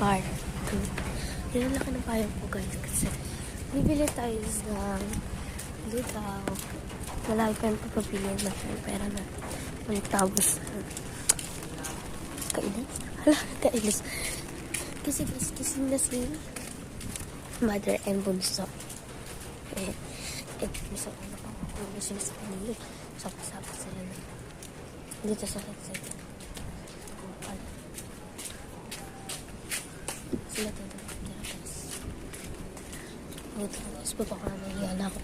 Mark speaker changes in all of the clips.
Speaker 1: part 2. Yun ang laki ng payong ko guys kasi bibili tayo ng lugaw. Malaki pa yung papapilihan natin. Pera na. Magtabos na. Kainis? Hala, kainis. Kasi kising na si mother and bunso. Bunso ko na pang kulo sila sa kanila. Sapa-sapa sila na. Dito sa headset. Sila tayo. Guys. Dito guys. Baba ko na nangyala ko.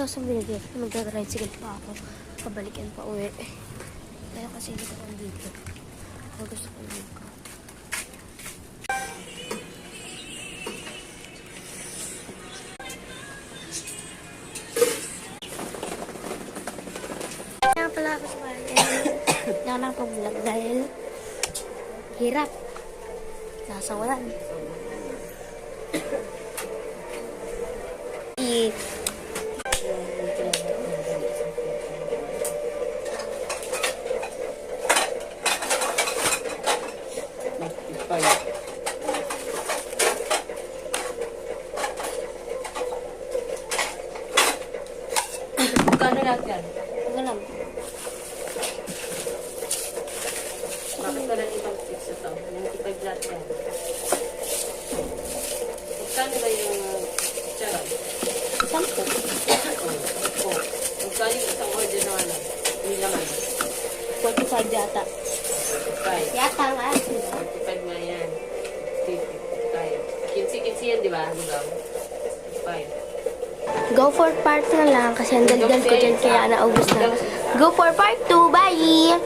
Speaker 1: Sa binigay, mag-tricycle pa ako. Pabalikin pa uwi. Kaya kasi hindi ko dito. Kaya gusto ko dito. Kaya pala ako sa bahay. Kaya nakapag-vlog dahil hirap. Nasawalan.
Speaker 2: Kano lahat yan?
Speaker 1: Ano lang?
Speaker 2: Bakit ka lang ibang fix ito? 95 lahat yan. Kano ba yung charon?
Speaker 1: 10.
Speaker 2: Oo. Kano yung isang order na ano? Hindi naman.
Speaker 1: 45 yata.
Speaker 2: 45.
Speaker 1: Yata nga.
Speaker 2: 45 nga yan. 50 yan, di ba? Lugaw. 5.
Speaker 1: Go for part na lang kasi ang daldal ko dyan kaya naubos na. Go for part 2. Bye!